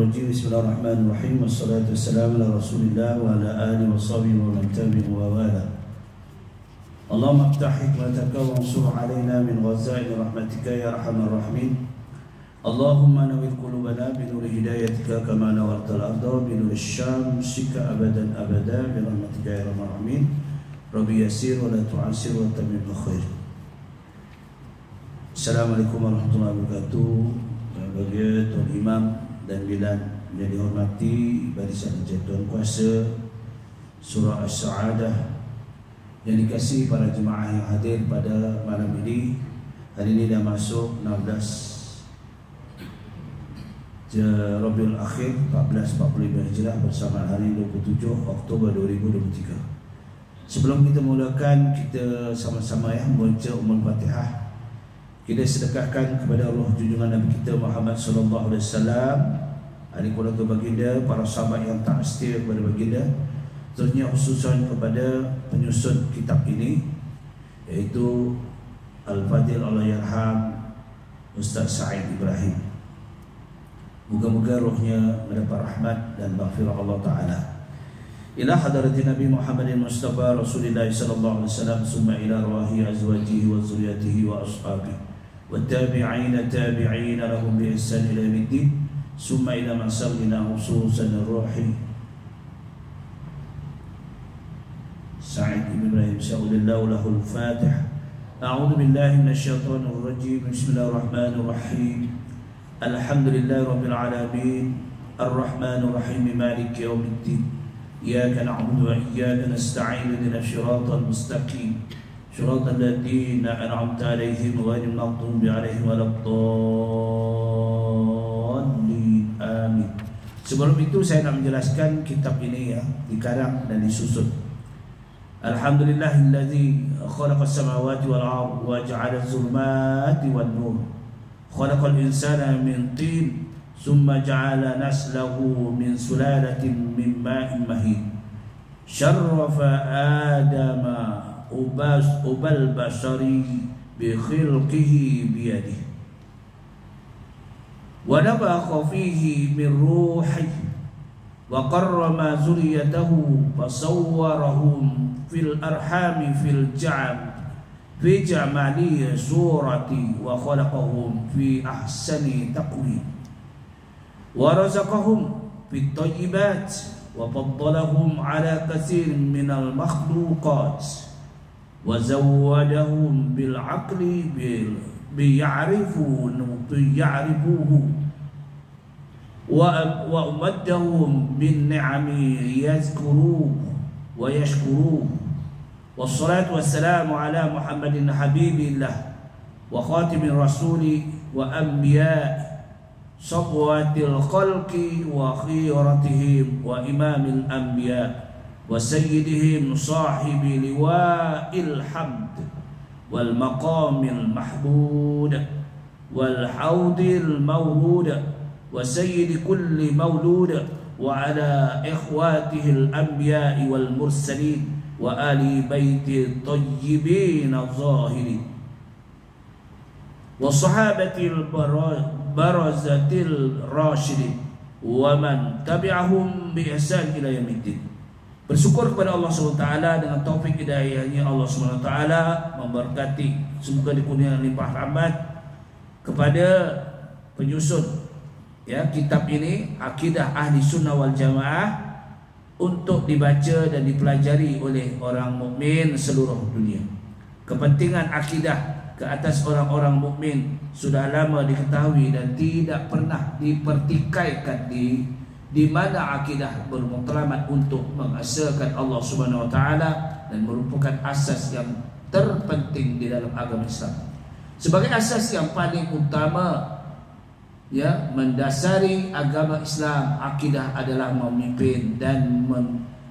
Bismillahirrahmanirrahim. Wassalatu wassalamu ala Rasulillah wa ala alihi wa sahbihi wa man tabi'ahu wa wala. Allahumma aftah hikmataka wa ansur alaina min ghazaili rahmatika ya arhamar rahimin. Allahumma nawwir qulubana bi nuri hidayatika kama nawwartal arda bi nuri syamsika abadan abada bi rahmatika ya arhamar rahimin. Rabbi yassir wa la tu'assir wa tammim bil khair. Assalamualaikum warahmatullahi wabarakatuh. Bagi Tuan Imam dan bila yang dihormati barisan Tuan Kuasa Surah As-Sa'adah yang dikasihi para jemaah yang hadir pada malam ini. Hari ini dah masuk 16 Rabiul Akhir 1445 Hijrah bersama hari 27 Oktober 2023. Sebelum kita mulakan, kita sama-sama membaca Ummul Fatihah. Kita sedekahkan kepada roh junjungan Nabi kita Muhammad sallallahu alaihi wasallam, ahli keluarga baginda, para sahabat yang tak setia kepada baginda, terusnya khususan kepada penyusun kitab ini, iaitu Al-Fadil Allahyarham Ustaz Sa'id Ibrahim. Moga-moga rohnya mendapat rahmat dan maghfirah Allah Ta'ala. Ila hadratin Nabi Muhammadin Mustafa Rasulullah sallallahu alaihi wasallam, summa ila arwahi azwajihi wa zuriyatihi wa ashabihi والتابعين تابعين لهم بإحسان إلى يوم الدين ثم إلى مسارنا خصوصا الروح سعيد بن إبراهيم شاء الله له الفاتح. أعوذ بالله من الشيطان الرجيم. بسم الله الرحمن الرحيم. الحمد لله رب العالمين الرحمن الرحيم مالك يوم الدين إياك نعبد وإياك نستعين اهدنا الصراط المستقيم صراط الذين أنعمت عليهم غير المغضوب عليهم ولا الضالين. Amin. Sebelum itu saya nak menjelaskan kitab ini ya, dikarang dan disusun. Alhamdulillahillazi khalaqas samawati wal ardh wa ja'ala az-zulumati wan nur. Khalaqal insana min tin, thumma ja'ala naslahu min sulalatin min ma'in mahin. Syarrafa Adama ubal basari bi khilqihi bi yadihi wa nafakha fihi min ruhihi wa qarrama zuriyatahu fasawwarahum fil arhami fil fi jamali surati wa khalaqahum fi ahsani taqwim wa razaqahum bit thayyibat wa faddalahum ala katsirin minal makhluqat wa zawwadahum bil aqli ya'rifuhu wa umaddahum bin ni'ami yazkuruhu wa yashkuruhu. Wassalatu wassalamu ala Muhammadin habibillah wa khatimin rasuli wa anbiya safwatil khalqi wa khiratihim wa imamil anbiya wa sayyidihim sahibi liwa'il hamd wal maqamil mahmud wal haudil mawrud wa sayyidi kulli mawlud wa ala ikhwatihil anbiya'i wal mursalin wa ali baiti tayyibin az-zahirin wa sahabatil barazatil rasyidin wa man tabi'ahum bi ihsan ila yaumiddin. Bersyukur kepada Allah SWT dengan taufik hidayahnya. Allah SWT memberkati, semoga dikurniakan limpah rahmat kepada penyusun ya kitab ini, Akidah Ahli Sunnah wal Jamaah, untuk dibaca dan dipelajari oleh orang mukmin seluruh dunia. Kepentingan akidah ke atas orang-orang mukmin sudah lama diketahui dan tidak pernah dipertikaikan di mana akidah bermatlamat untuk mengesahkan Allah Subhanahu wa taala dan merupakan asas yang terpenting di dalam agama Islam. Sebagai asas yang paling utama ya, mendasari agama Islam, akidah adalah memimpin dan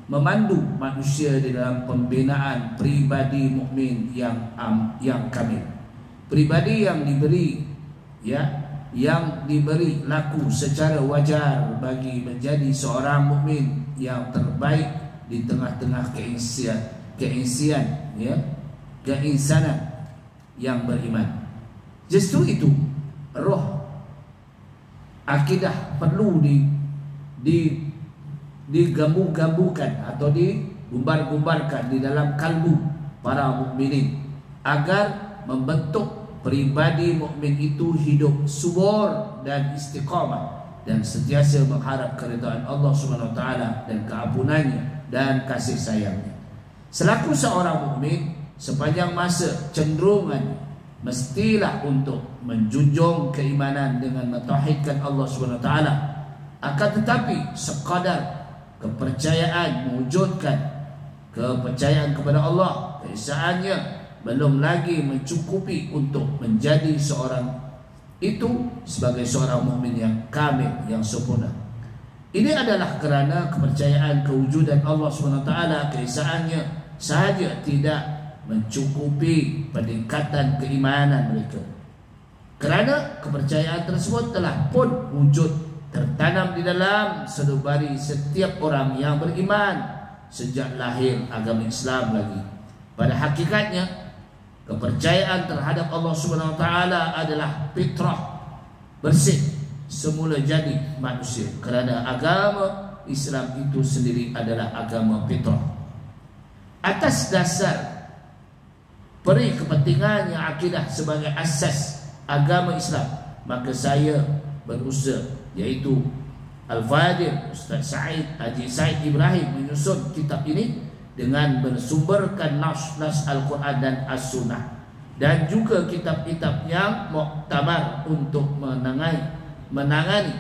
memandu manusia di dalam pembinaan pribadi mukmin yang kamil. Pribadi yang diberi yang diberi laku secara wajar bagi menjadi seorang mukmin yang terbaik di tengah-tengah keinsian ya, keinsanan yang beriman. Justru itu roh akidah perlu digambu-gambukan atau digumbar-gumbarkan di dalam kalbu para mukminin agar membentuk pribadi mukmin itu hidup subur dan istiqamah dan sentiasa mengharap keridhaan Allah Subhanahu wa taala dan keampunannya dan kasih sayangnya. Selaku seorang mukmin, sepanjang masa cenderungannya mestilah untuk menjunjung keimanan dengan mentauhidkan Allah Subhanahu wa taala. Akan tetapi sekadar kepercayaan mewujudkan kepercayaan kepada Allah, keesaannya belum lagi mencukupi untuk menjadi seorang itu sebagai seorang mukmin yang kamil, yang sempurna. Ini adalah kerana kepercayaan kewujudan Allah SWT, keesaannya sahaja tidak mencukupi peningkatan keimanan mereka. Kerana kepercayaan tersebut telah pun wujud tertanam di dalam sanubari setiap orang yang beriman sejak lahir agama Islam lagi. Pada hakikatnya, kepercayaan terhadap Allah Subhanahu wa taala adalah fitrah bersih semula jadi manusia, kerana agama Islam itu sendiri adalah agama fitrah. Atas dasar peri kepentingannya akidah sebagai asas agama Islam, maka saya berusaha, yaitu Al-Fadil Ustaz Said Haji Said Ibrahim, menyusun kitab ini dengan bersumberkan nas-nas Al-Quran dan As-Sunnah, dan juga kitab-kitab yang muktamar untuk menangani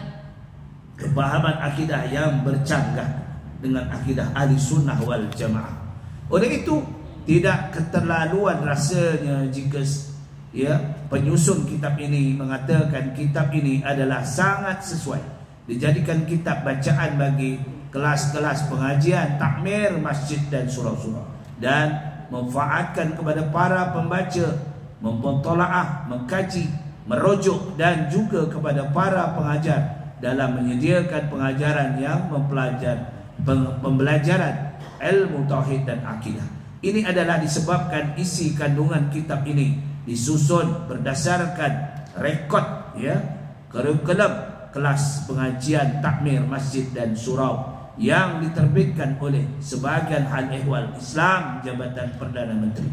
kepahaman akidah yang bercanggah dengan akidah ahli sunnah wal jamaah. Oleh itu, tidak keterlaluan rasanya jika penyusun kitab ini mengatakan kitab ini adalah sangat sesuai dijadikan kitab bacaan bagi kelas-kelas pengajian, takmir, masjid dan surau-surau, dan memanfaatkan kepada para pembaca mempontolaah, mengkaji, merujuk, dan juga kepada para pengajar dalam menyediakan pengajaran yang pembelajaran ilmu tauhid dan akidah. Ini adalah disebabkan isi kandungan kitab ini disusun berdasarkan rekod kurikulum kelas pengajian, takmir, masjid dan surau yang diterbitkan oleh sebahagian hal ehwal Islam Jabatan Perdana Menteri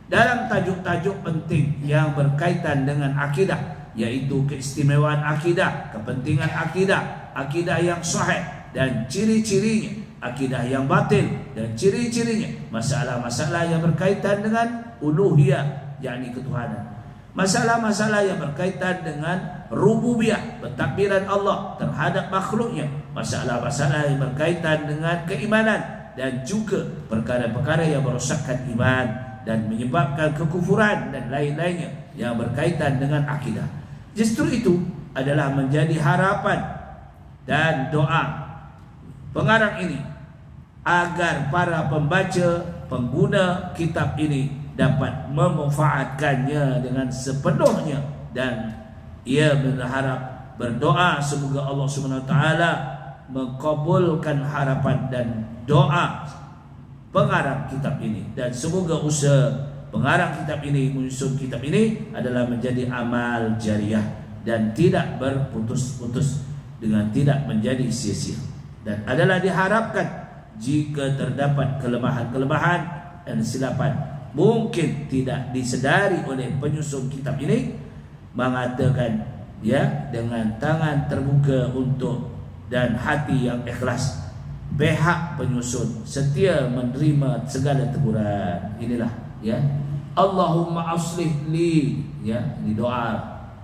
dalam tajuk-tajuk penting yang berkaitan dengan akidah, yaitu keistimewaan akidah, kepentingan akidah, akidah yang sahih dan ciri-cirinya, akidah yang batil dan ciri-cirinya, masalah-masalah yang berkaitan dengan uluhiyah, yakni ketuhanan, masalah-masalah yang berkaitan dengan rububiyah, pentadbiran Allah terhadap makhluknya, masalah-masalah yang berkaitan dengan keimanan, dan juga perkara-perkara yang merosakkan iman dan menyebabkan kekufuran dan lain-lainnya yang berkaitan dengan akidah. Justru itu adalah menjadi harapan dan doa pengarang ini agar para pembaca, pengguna kitab ini dapat memanfaatkannya dengan sepenuhnya, dan ia berharap, berdoa semoga Allah SWT mengabulkan harapan dan doa pengarang kitab ini, dan semoga usaha pengarang kitab ini menyusun kitab ini adalah menjadi amal jariah dan tidak berputus-putus dengan tidak menjadi sia-sia, dan adalah diharapkan jika terdapat kelemahan-kelemahan dan silapan mungkin tidak disedari oleh penyusun kitab ini, mengatakan dengan tangan terbuka untuk dan hati yang ikhlas, pihak penyusun setia menerima segala teguran. Inilah Allahumma aslih li, ini doa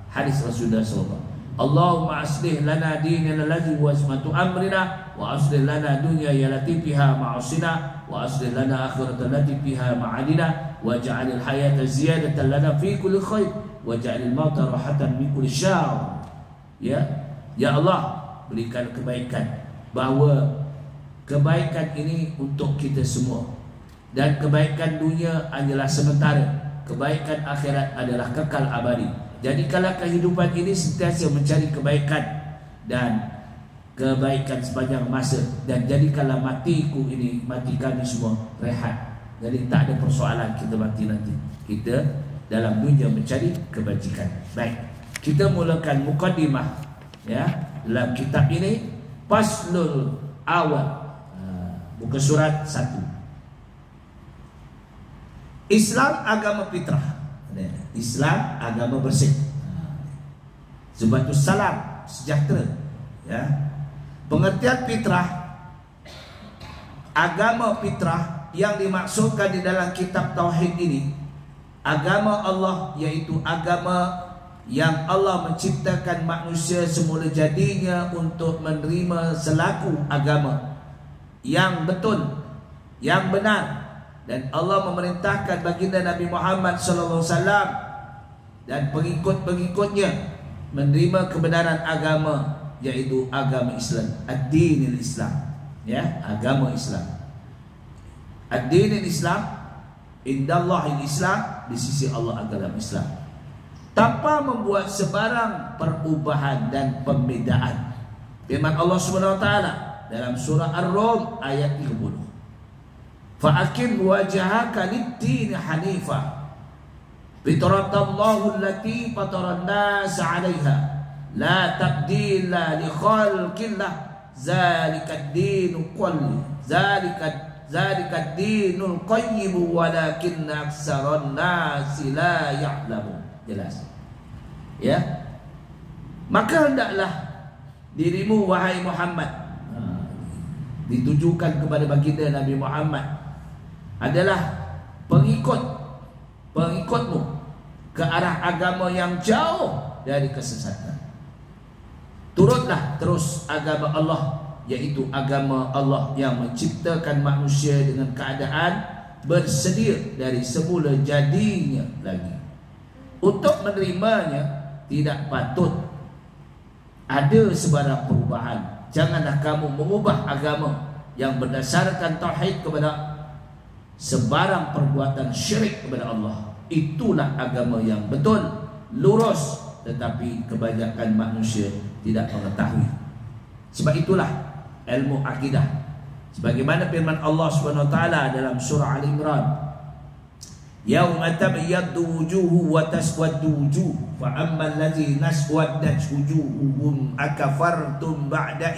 hadis Rasulullah SAW. Allahumma aslih lana dinana alladhi huwa ismatu amrina, wa aslih lana dunya allati fiha ma'asina, wa aslih lana akhirata allati fiha ma'adina, wa ja'alil hayata ziyadatan lana fi kulli khair, wa ja'alil mauta rahatan min kulli syarr. Ya Allah, berikan kebaikan, bahawa kebaikan ini untuk kita semua, dan kebaikan dunia hanyalah sementara, kebaikan akhirat adalah kekal abadi. Jadi kalau kehidupan ini sentiasa mencari kebaikan dan kebaikan sepanjang masa, dan jadikanlah matiku ini, mati kami semua rehat. Jadi tak ada persoalan kita mati nanti, kita dalam dunia mencari kebajikan. Baik, kita mulakan mukaddimah dalam kitab ini Faslul awal, buka surat 1. Islam agama fitrah. Islam agama bersih. Sebab itu salam sejahtera, ya. Pengertian fitrah, agama fitrah yang dimaksudkan di dalam kitab tauhid ini, agama Allah, yaitu agama yang Allah menciptakan manusia semula jadinya untuk menerima selaku agama yang betul, yang benar. Dan Allah memerintahkan baginda Nabi Muhammad SAW dan pengikut-pengikutnya menerima kebenaran agama, yaitu agama Islam, ad-dinil Islam, ya, agama Islam. Ad-dinil Islam, indallahil Islam, di sisi Allah agama Islam, tanpa membuat sebarang perubahan dan pembedaan. Firman Allah SWT dalam surah Ar-Rum ayat 30. Fa'akim wajahaka lid-din hanifah fitratallahu allati fataran nas 'alaiha la tabdila li khalqillah zalikad dinul qayyim zalikad dinul qayyim walakinna aktsaran nas la ya'lamun. Jelas, ya. Maka hendaklah dirimu wahai Muhammad, ditujukan kepada baginda Nabi Muhammad, adalah pengikutmu ke arah agama yang jauh dari kesesatan. Turutlah terus agama Allah, yaitu agama Allah yang menciptakan manusia dengan keadaan bersedia dari semula jadinya lagi. Untuk menerimanya tidak patut ada sebarang perubahan. Janganlah kamu mengubah agama yang berdasarkan tauhid kepada sebarang perbuatan syirik kepada Allah. Itulah agama yang betul, lurus, tetapi kebanyakan manusia tidak mengetahui. Sebab itulah ilmu akidah, sebagaimana firman Allah SWT dalam surah Al-Imran, yauma tabyaddu wujuhu wa taswaddu wujuh fa ammal ladzina aswaddat wujuhuhum akafartum ba'da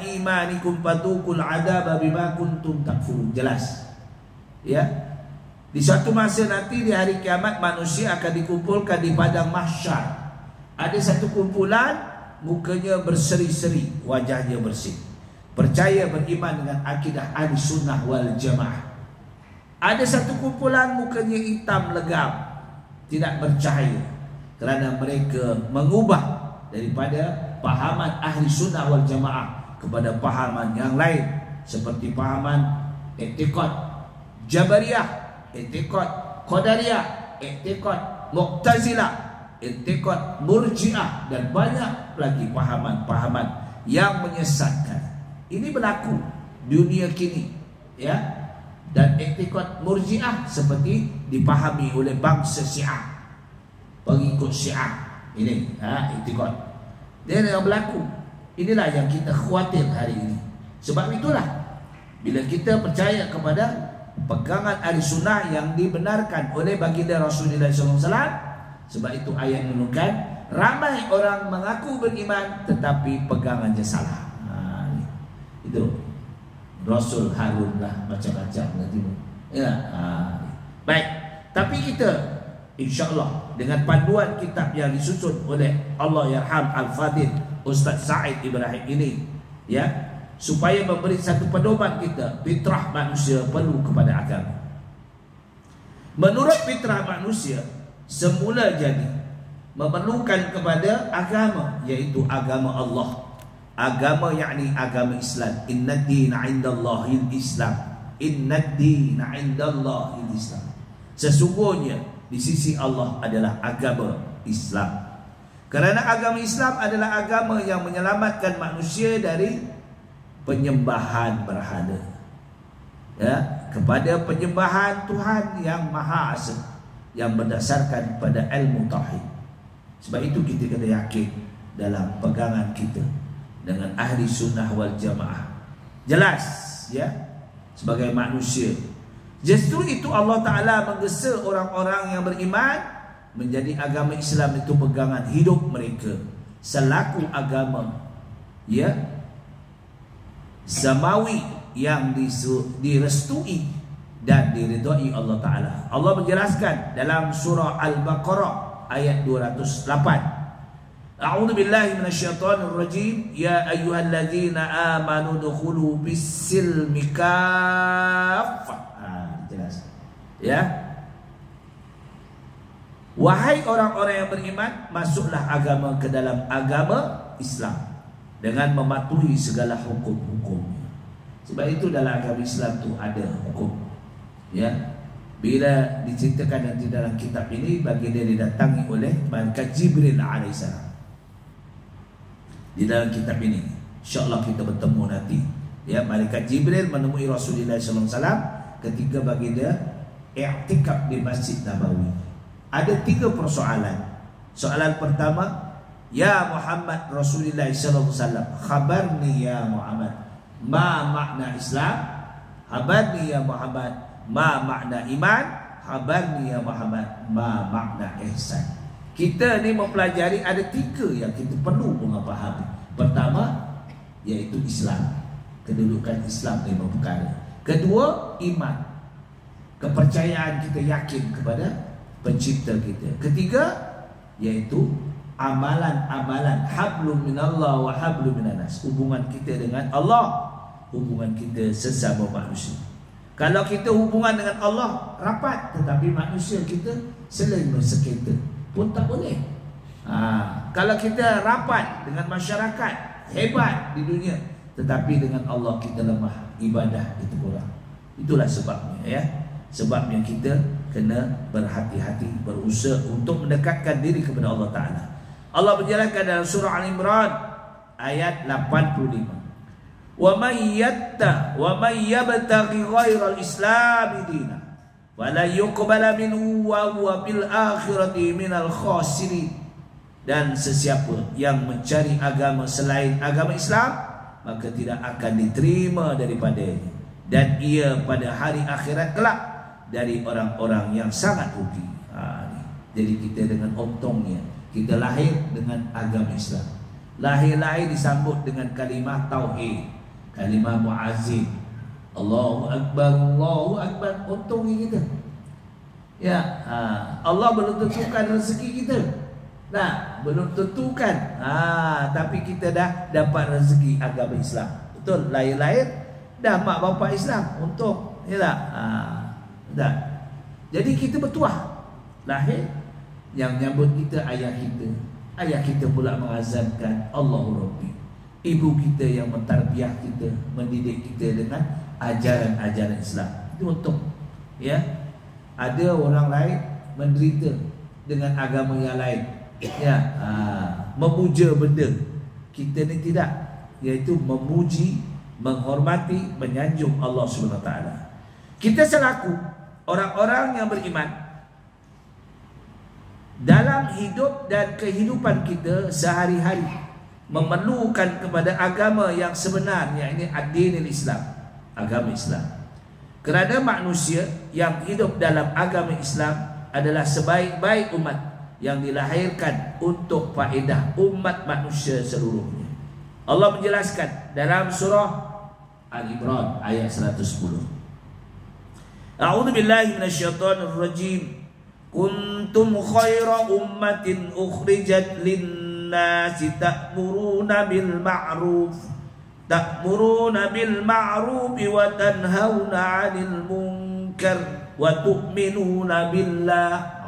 imanikum fatuqul adaba bima kuntum takfurun. Jelas, ya. Di suatu masa nanti di hari kiamat manusia akan dikumpulkan di padang mahsyar. Ada satu kumpulan mukanya berseri-seri, wajahnya bersih, percaya beriman dengan akidah Ahlussunnah wal Jamaah. Ada satu kumpulan mukanya hitam legam, tidak bercahaya, kerana mereka mengubah daripada pahaman Ahlussunnah wal Jamaah kepada pahaman yang lain, seperti pahaman i'tiqad Jabariyah, i'tiqad Qadariyah, i'tiqad Mu'tazilah, i'tiqad Murji'ah, dan banyak lagi pahaman-pahaman yang menyesatkan. Ini berlaku dunia kini, ya. Dan i'tiqad Murji'ah seperti dipahami oleh bangsa Syiah, pengikut Syiah. Ini i'tiqad dia yang berlaku. Inilah yang kita khawatir hari ini. Sebab itulah bila kita percaya kepada pegangan Ahlussunnah yang dibenarkan oleh baginda Rasulullah SAW, sebab itu ayat menunjukkan ramai orang mengaku beriman tetapi pegangannya salah. Itu Rasul Harun lah, macam-macam nanti. Ya, baik. Tapi kita InsyaAllah dengan panduan kitab yang disusun oleh Allah Yarham Al-Fadil Ustaz Said Ibrahim ini, ya, supaya memberi satu pedoman kita, fitrah manusia perlu kepada agama. Menurut fitrah manusia, semula jadi memerlukan kepada agama, yaitu agama Allah, agama yakni agama Islam. Innad dina indallahil Islam, innad dina indallahil Islam. Sesungguhnya di sisi Allah adalah agama Islam. Kerana agama Islam adalah agama yang menyelamatkan manusia dari penyembahan berhala, ya, kepada penyembahan Tuhan yang Maha Esa, yang berdasarkan pada ilmu tauhid. Sebab itu kita kena yakin dalam pegangan kita dengan ahli sunnah wal jamaah. Jelas, ya, sebagai manusia. Justru itu Allah Ta'ala menggesa orang-orang yang beriman menjadi agama Islam itu pegangan hidup mereka. selaku agama ya samawi yang direstui dan diridhai Allah Ta'ala. Allah menjelaskan dalam surah Al-Baqarah ayat 208. A'udzu billahi minasyaitonir rajim. Ya ayyuhalladzina amanu dukhulu bis-silmi kaffah. Jelas. Ya. Wahai orang-orang yang beriman, masuklah agama ke dalam agama Islam dengan mematuhi segala hukum-hukumnya. Sebab itu dalam agama Islam tu ada hukum. Ya. Bila diceritakan nanti dalam kitab ini, bagi dia didatangi oleh malaikat Jibril alaihissalam. Di dalam kitab ini, insya-Allah kita bertemu nanti. Ya, malaikat Jibril menemui Rasulullah sallallahu alaihi wasallam ketika bagi dia i'tikaf di Masjid Nabawi. Ada 3 persoalan. Soalan pertama, ya Muhammad Rasulullah sallallahu alaihi wasallam, khabarni ya Muhammad, ma makna Islam? Khabarni ya Muhammad, ma makna iman? Khabarni ya Muhammad, ma makna ihsan? Kita ni mempelajari ada 3 yang kita perlu memahami. Pertama, iaitu Islam, kedudukan Islam 5 perkara. Kedua, iman, kepercayaan kita yakin kepada pencipta kita. Ketiga, iaitu amalan-amalan hablum minallah wa hablum minanas, hubungan kita dengan Allah, hubungan kita sesama manusia. Kalau kita hubungan dengan Allah rapat, tetapi manusia kita selain bersekita pun tak boleh. Kalau kita rapat dengan masyarakat, hebat di dunia, tetapi dengan Allah kita lemah, ibadah itu kurang. Itulah sebabnya ya. Sebabnya kita kena berhati-hati, berusaha untuk mendekatkan diri kepada Allah Ta'ala. Allah menjelaskan dalam surah Al-Imran ayat 85. Wa may yabtaghi ghairal islami dinan wala yuqbala minhu wa huwa bil akhirati minal khasirin. Dan sesiapa yang mencari agama selain agama Islam, maka tidak akan diterima daripadanya, dan ia pada hari akhirat kelak dari orang-orang yang sangat rugi. Jadi kita dengan untungnya kita lahir dengan agama Islam, lahir disambut dengan kalimah tauhid, kalimah muazzin, Allahu Akbar, Allahu Akbar. Untungnya kita ya. Allah belum tentukan rezeki kita. Belum tentukan. Tapi kita dah dapat rezeki agama Islam. Betul, lahir dah mak bapak Islam. Untung, ya tak? Dah. Jadi kita bertuah lahir, yang nyambut kita ayah kita. Ayah kita pula mengazankan Allahu Rabbi. Ibu kita yang mentarbiah kita, mendidik kita dengan ajaran-ajaran Islam. Itu untung. Ya. Ada orang lain menderita dengan agama yang lain. Ya, memuja benda. Kita ni tidak, iaitu memuji, menghormati, menyanjung Allah Subhanahu Wa Taala. Kita selaku orang-orang yang beriman, dalam hidup dan kehidupan kita sehari-hari memerlukan kepada agama yang sebenarnya, ini ad-dinul Islam, agama Islam. Kerana manusia yang hidup dalam agama Islam adalah sebaik-baik umat yang dilahirkan untuk faedah umat manusia seluruhnya. Allah menjelaskan dalam surah Al-Imran ayat 110. A'udzu billahi minasyaitonir rajim. Kuntum khaira ummatin ukhrijat lin-nasi ta'muruna bil ma'ruf wa tanhauna 'anil munkar wa tu'minuna billah.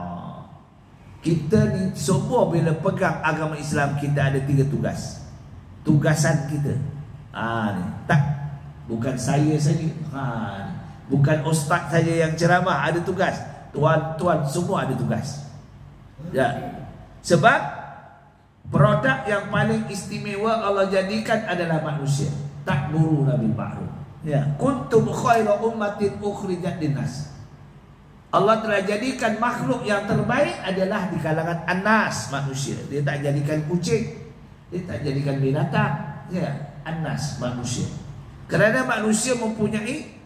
Kita ni semua bila pegang agama Islam, kita ada 3 tugas. Tugasan kita. Ni. Bukan saya saja. Bukan ustaz saja yang ceramah ada tugas. Tuan-tuan semua ada tugas. Ya. Sebab produk yang paling istimewa Allah jadikan adalah manusia. Ta'muruna bil ma'ruf. Ya. Kuntum khaira ummatin ukhrijat linnas. Allah telah jadikan makhluk yang terbaik adalah di kalangan annas, manusia. Dia tak jadikan kucing, dia tak jadikan binatang. Ya, annas, manusia. Kerana manusia mempunyai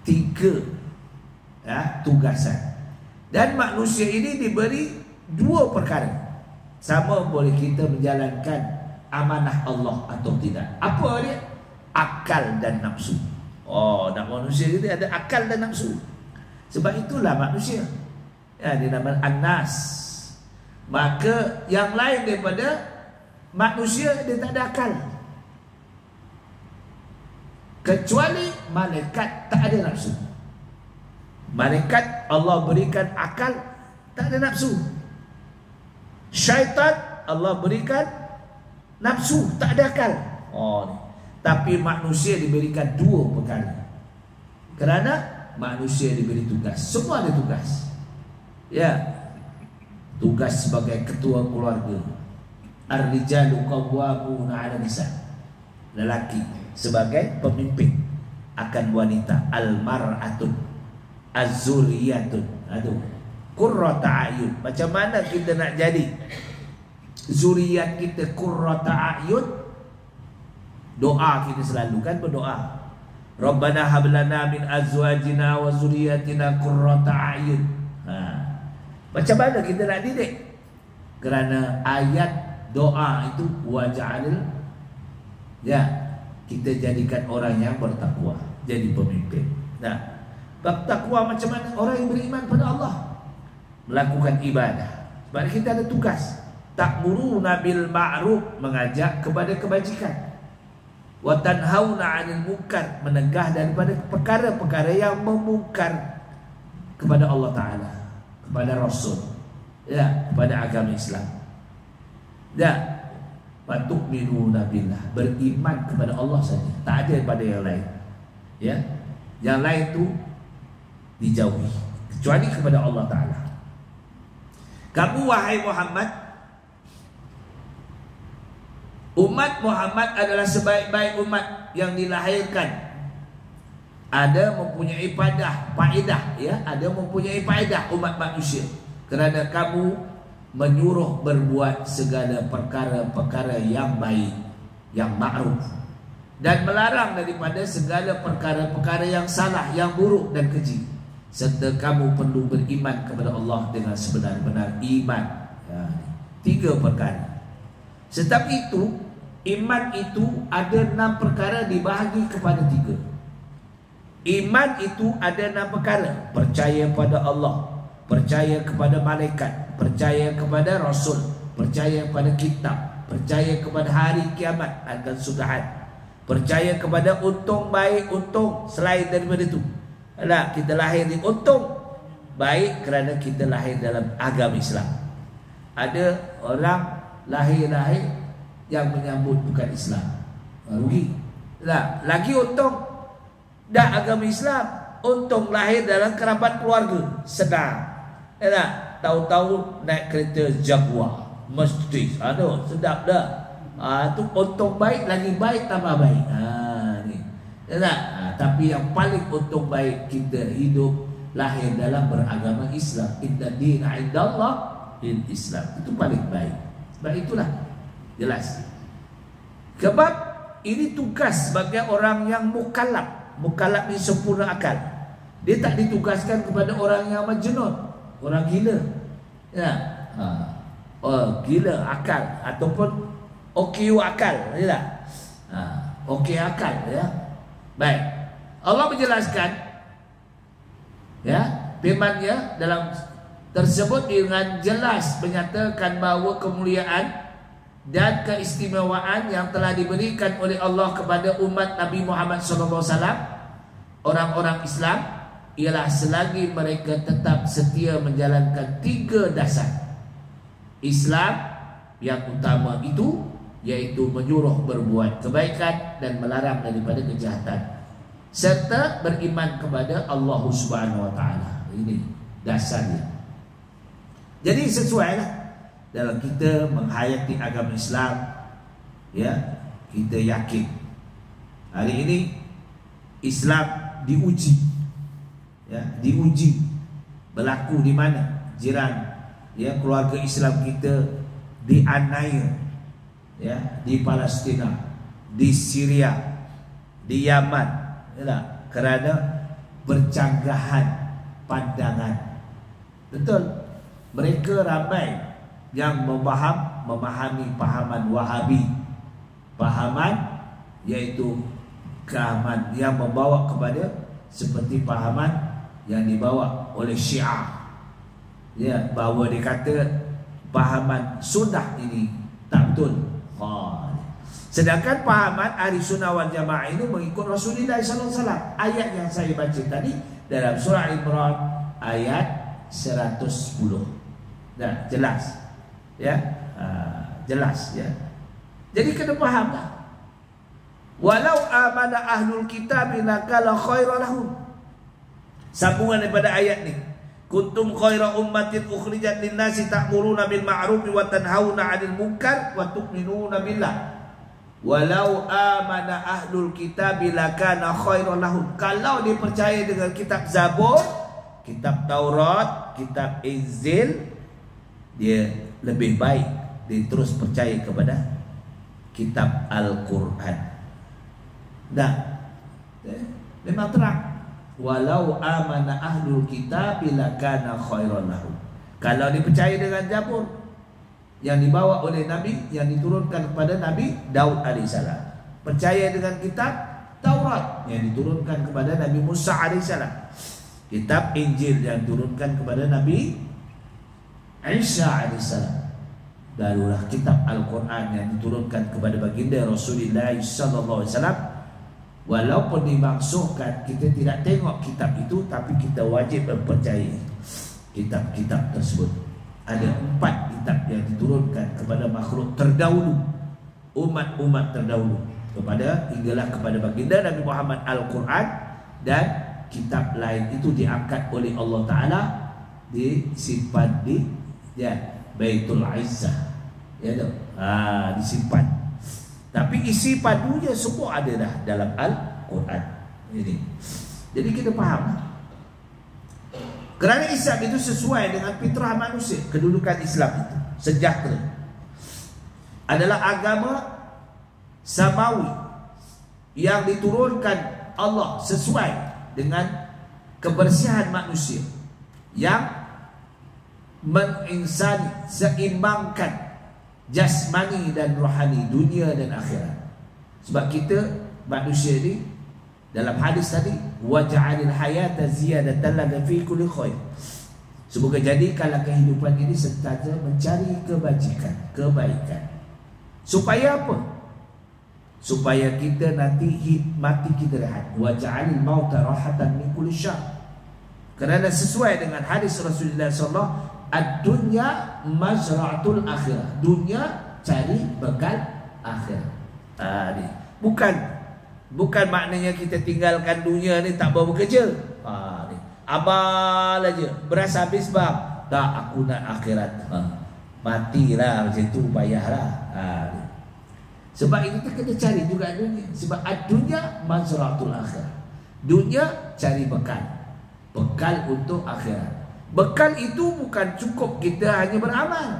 3 tugasan. Dan manusia ini diberi 2 perkara. sama boleh kita menjalankan amanah Allah atau tidak. Apa dia? Akal dan nafsu. Oh, nak manusia kita ada akal dan nafsu. Sebab itulah manusia, ya, dia nama An-Nas. Maka yang lain daripada manusia, dia tak ada akal. Kecuali malaikat tak ada nafsu. Malaikat Allah berikan akal, tak ada nafsu. Syaitan Allah berikan nafsu, tak ada akal. Oh, ni. Tapi manusia diberikan dua perkara. Kerana manusia diberi tugas. Semua ada tugas. Ya. Tugas sebagai ketua keluarga. Ar-rijalu qawwamuna 'ala nisa. Lelaki sebagai pemimpin akan wanita. Al-mar'atun az-zuriyatun. Aduh. Qurrata ayun. Macam mana kita nak jadi zuriat kita qurrata ayun? Doa kita selalu kan berdoa. Rabbana hab lana min azwajina wa zurriyyatina qurrata ayun. Macam mana kita nak didik? Kerana ayat doa itu waj'alil, ya, kita jadikan orang yang bertakwa jadi pemimpin. Nah, bertakwa macam mana? Orang yang beriman pada Allah melakukan ibadah. Sebab kita ada tugas. Ta'muruna bil ma'ruf, mengajak kepada kebajikan. Wa tanhauna 'anil munkar, menegah daripada perkara-perkara yang memungkar kepada Allah Taala, kepada Rasul, ya, kepada agama Islam. Ya, wa tu'minuna billah, beriman kepada Allah saja, tak ada pada yang lain. Ya, yang lain tu dijauhi kecuali kepada Allah Taala. Kamu wahai Muhammad, umat Muhammad adalah sebaik-baik umat yang dilahirkan. Ada mempunyai faedah, ya, ada mempunyai faedah umat manusia. Kerana kamu menyuruh berbuat segala perkara-perkara yang baik, yang ma'ruf, dan melarang daripada segala perkara-perkara yang salah, yang buruk dan keji. Serta kamu perlu beriman kepada Allah dengan sebenar-benar iman. Ya, 3 perkara. Setiap itu, iman itu ada 6 perkara dibahagi kepada 3. Iman itu ada 6 perkara. Percaya pada Allah, percaya kepada malaikat, percaya kepada Rasul, percaya kepada kitab, percaya kepada hari kiamat dan sudahan, percaya kepada untung baik, untung selain daripada itu. Alah, kita lahir di untung baik kerana kita lahir dalam agama Islam. Ada orang lahir-lahir yang menyambut bukan Islam, rugi. Lah, lagi untung dah agama Islam, untung lahir dalam kerabat keluarga, sedang. Lah, tahu-tahu naik kereta Jaguar, Mercedes, aduh sedap dah. Tu untung baik, lagi baik tambah baik. Ni. Lah, tapi yang paling untung baik kita hidup lahir dalam beragama Islam. Inna dina indallah Islam. Itu paling baik. Sebab itulah jelas. Sebab ini tugas bagi orang yang mukallaf. Mukallaf ni sempurna akal. Dia tak ditugaskan kepada orang yang majnun, orang gila. Ya. Oh, gila akal ataupun OQ akal, ya tak? OQ akal, ya. Baik. Allah menjelaskan, ya, firman-Nya dalam tersebut dengan jelas menyatakan bahawa kemuliaan dan keistimewaan yang telah diberikan oleh Allah kepada umat Nabi Muhammad SAW, orang-orang Islam, ialah selagi mereka tetap setia menjalankan 3 dasar Islam yang utama itu, yaitu menyuruh berbuat kebaikan dan melarang daripada kejahatan, serta beriman kepada Allah Subhanahu Wa Taala. Ini dasarnya. Jadi sesuailah dalam kita menghayati agama Islam, ya, kita yakin hari ini Islam diuji, ya, diuji berlaku di mana jiran, ya, keluarga Islam kita dianiaya, ya, di Palestina, di Syria, di Yaman, ya, kerana bercanggahan pandangan. Betul, mereka ramai yang memaham memahami pahaman Wahabi, pahaman yaitu keamanan yang membawa kepada seperti pahaman yang dibawa oleh Syiah, ya, bahawa dia kata pahaman sunnah ini tak betul. Sedangkan pahaman ahli sunnah wal jamaah ini mengikut Rasulullah SAW. Ayat yang saya baca tadi dalam surah Imran ayat 110. Dah jelas, ya, jelas, ya. Jadi kena fahamlah. Walau amana ahlul kitab lakala khairan lahum. Sambungan daripada ayat ni. Kuntum khaira ummatin ukhrijat lin-nasi ta'muruna bil ma'ruf wa tanhauna 'anil munkar wa tu'minuna billah. Walau amana ahlul kitab lakana khairan lahum. Kalau dia percaya dengan kitab Zabur, kitab Taurat, kitab Injil, dia lebih baik dia terus percaya kepada kitab Al-Quran. Dah, memang terang. Walau amana ahlul kitab lakana khairan lahum. Kalau dia percaya dengan Zabur yang dibawa oleh Nabi, yang diturunkan kepada Nabi Daud alaihissalam, percaya dengan kitab Taurat yang diturunkan kepada Nabi Musa alaihissalam, kitab Injil yang diturunkan kepada Nabi Isa alaihissalam, barulah kitab Al-Quran yang diturunkan kepada baginda Rasulullah sallallahu alaihi wasallam. Walaupun dimaksudkan kita tidak tengok kitab itu, tapi kita wajib mempercayai kitab-kitab tersebut. Ada 4 kitab yang diturunkan kepada makhluk terdahulu, umat-umat terdahulu, hinggalah kepada baginda Nabi Muhammad Al-Quran, dan kitab lain itu diangkat oleh Allah Ta'ala, disimpan di Baitul Izzah, ya tu, disimpan. Tapi isi padunya semua ada dah dalam Al-Quran ini. Jadi kita faham, kerana Islam itu sesuai dengan fitrah manusia. Kedudukan Islam itu sejahtera, adalah agama samawi yang diturunkan Allah sesuai dengan kebersihan manusia, yang menginsani, seimbangkan jasmani dan rohani, dunia dan akhirat. Sebab kita manusia ni dalam hadis tadi, waja'alil hayata ziyadatan lana fi kulli khair. Semoga jadikanlah kehidupan ini sentiasa mencari kebaikan. Supaya apa? Supaya kita nanti mati kita rehat. Waja'alil mauta rahatan min kulli syarr. Kerana sesuai dengan hadis Rasulullah SAW, ad-dunya mazra'atul akhirah. Dunia cari bekal akhirat. Ni bukan maknanya kita tinggalkan dunia ni tak mau bekerja. Ni abal aja, beras habis bang, tak, aku nak akhirat. Matilah macam tu, payahlah. Ni. Sebab itu kita kena cari juga dunia. Sebab ad-dunya mazra'atul akhirah. Dunia cari bekal untuk akhirat. Bekal itu bukan cukup kita hanya beramal,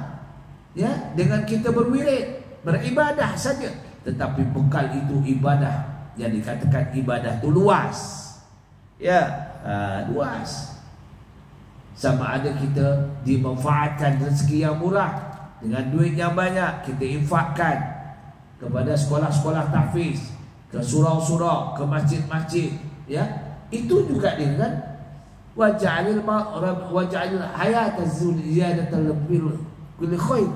ya, dengan kita berwirid, beribadah saja. Tetapi bekal itu ibadah, yang dikatakan ibadah itu luas, ya, luas. Sama ada kita dimanfaatkan rezeki yang murah, dengan duit yang banyak kita infakkan kepada sekolah-sekolah tahfiz, ke surau-surau, ke masjid-masjid, ya, itu juga dengan waja'alil hayata ziyadatan kulli khair.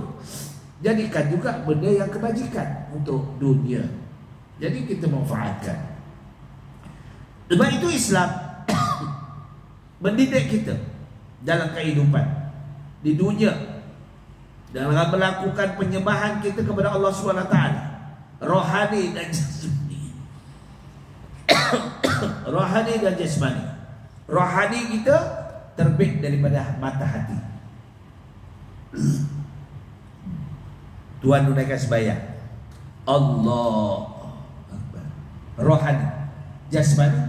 Jadikan juga benda yang kebajikan untuk dunia. Jadi kita manfaatkan. Sebab itu Islam mendidik kita dalam kehidupan di dunia, dalam melakukan penyembahan kita kepada Allah SWT, rohani dan jasmani. Rohani dan jasmani. Rohani kita terbit daripada mata hati. Tuan tunaikan sembahyang, Allah Akbar. Rohani, jasmani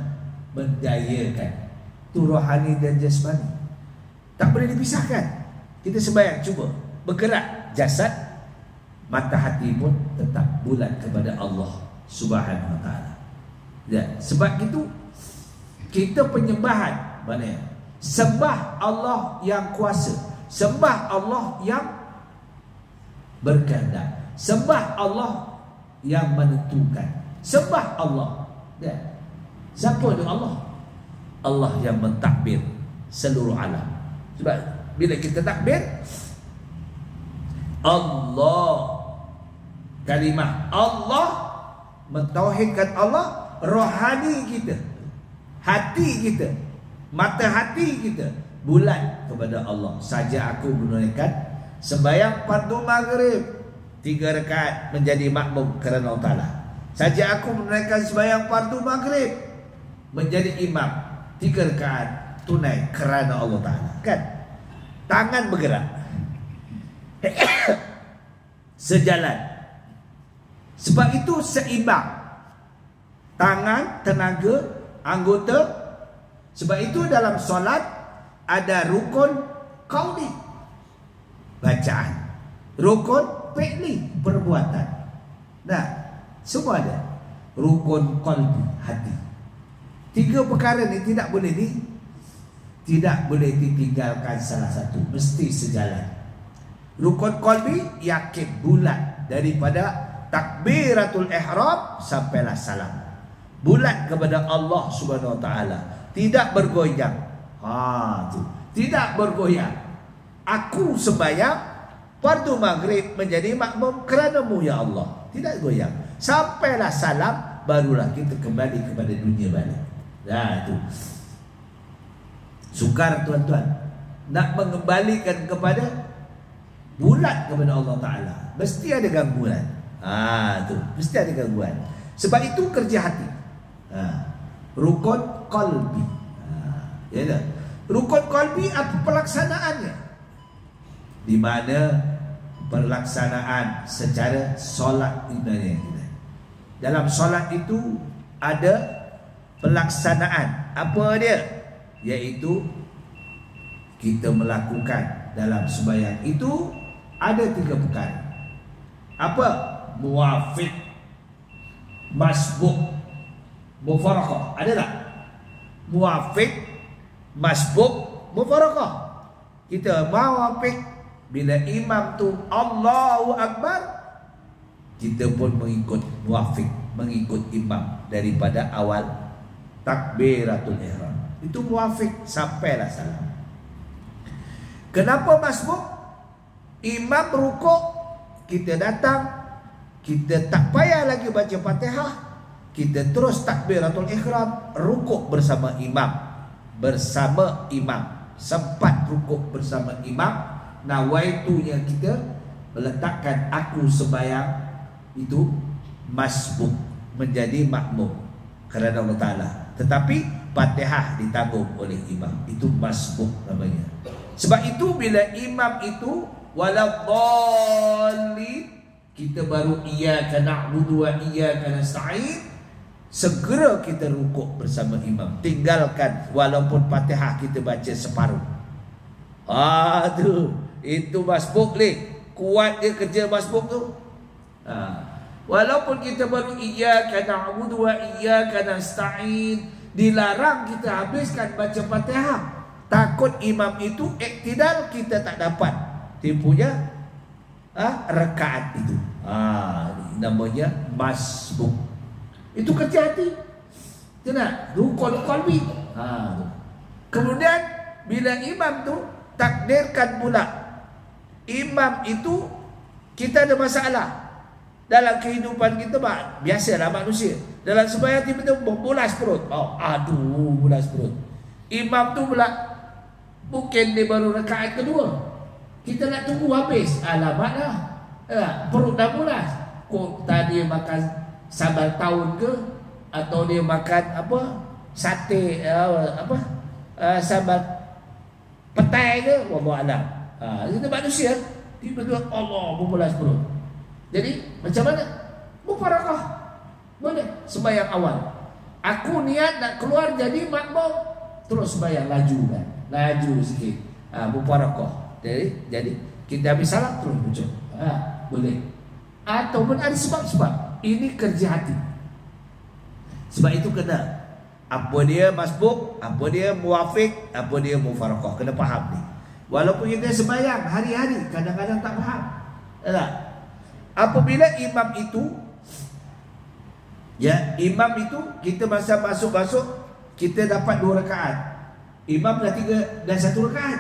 mendayakan. Itu rohani dan jasmani, tak boleh dipisahkan. Kita sembahyang, cuba bergerak jasad, mata hati pun tetap bulat kepada Allah Subhanahu Wa Taala. Ya, sebab itu kita penyembahan, mana? Sembah Allah yang kuasa, sembah Allah yang berkehendak. Sembah Allah yang menentukan. Sembah Allah. Siapa dia Allah? Allah yang mentakbir seluruh alam. Sebab bila kita takbir, Allah, kalimah Allah, mentauhidkan Allah, rohani kita, hati kita, mata hati kita bulat kepada Allah. Saja aku menunaikan sembahyang fardu maghrib 3 rakaat menjadi makmum kerana Allah Ta'ala. Saja aku menunaikan sembahyang fardu maghrib menjadi imam 3 rakaat tunai kerana Allah Ta'ala. Kan? Tangan bergerak sejalan. Sebab itu seimbang. Tangan, tenaga, anggota. Sebab itu dalam solat ada rukun qauli, bacaan, rukun fi'li, perbuatan. Nah, semua ada. Rukun qalbi, hati. 3 perkara ni tidak boleh ditinggalkan salah satu, mesti sejalan. Rukun qalbi, yakin bulat daripada takbiratul ihram sampailah salam. Bulat kepada Allah Subhanahu Wa Taala, tidak bergoyang. Tu. Tidak bergoyang. Aku sembahyang fardu maghrib menjadi makmum kerana-Mu ya Allah. Tidak goyang. Sampailah salam, barulah kita kembali kepada dunia balik. Itu. Sukar tuan-tuan nak mengembalikan kepada bulat kepada Allah Ta'ala. Mesti ada gangguan. Tu. Mesti ada gangguan. Sebab itu kerja hati. Rukun qalbi. Ya tak? Rukun qalbi apa pelaksanaannya? Di mana pelaksanaan secara solat ibadah kita. Dalam solat itu ada pelaksanaan. Apa dia? Iaitu kita melakukan dalam sembahyang itu ada 3 perkara. Apa? Muwafiq, masbuk, mufaraqah. Ada tak? Muwafiq, masbuk, mufaraqah. Kita muwafiq bila imam tu Allahu Akbar, kita pun mengikut muwafiq, mengikut imam daripada awal takbiratul ihram. Itu muwafiq sampailah salam. Kenapa masbuk? Imam rukuk, kita datang, kita tak payah lagi baca Fatihah, kita terus takbiratul ihram, rukuk bersama imam. Sempat rukuk bersama imam. Nawaitunya kita meletakkan aku sembahyang itu masbuk menjadi makmum kerana Allah Ta'ala. Tetapi Fatihah ditanggung oleh imam. Itu masbuk namanya. Sebab itu bila imam itu waladhdallin, kita baru iyyaka na'budu wa iyyaka nasta'in, segera kita rukuk bersama imam. Tinggalkan walaupun Fatihah kita baca separuh. Itu masbuk ni. Kuat dia kerja masbuk tu. Walaupun kita baru iyyaka na'budu wa iyyaka nasta'in, dilarang kita habiskan baca Fatihah. Takut imam itu iktidal, kita tak dapat dia punya rakaat itu. Namanya masbuk. Itu kerja hati. Kenapa? Rukun qalbi. Kemudian bila imam tu takdirkan pula, imam itu kita ada masalah dalam kehidupan kita, biasalah manusia. Dalam sembahyang tiba-tiba bulas perut. Bulas perut. Imam tu pula mungkin dia baru rakaat kedua. Kita nak tunggu habis. Alamak dah. Perut dah bulas. Kok tadi makan sambal tahun ke, atau dia makan sate sambal petai ke, wallahualam. Kita manusia tiba-tiba Allah berbulas perut. Jadi macam mana? Mufaraqah. Boleh sembahyang awal. Aku niat nak keluar jadi makmum, terus sembahyang laju kan. Laju sikit. Mufaraqah. Jadi kita habis salam terus muncul. Boleh. Ataupun ada sebab-sebab. Ini kerja hati. Sebab itu kena apa dia masbuk, apa dia muwafiq, apa dia mufaraqah. Kena faham ni. Walaupun kita sembahyang hari-hari, kadang-kadang tak faham. Tak? apabila imam itu, ya, imam itu kita masa masuk kita dapat 2 rakaat. Imam dah 1 rakaat.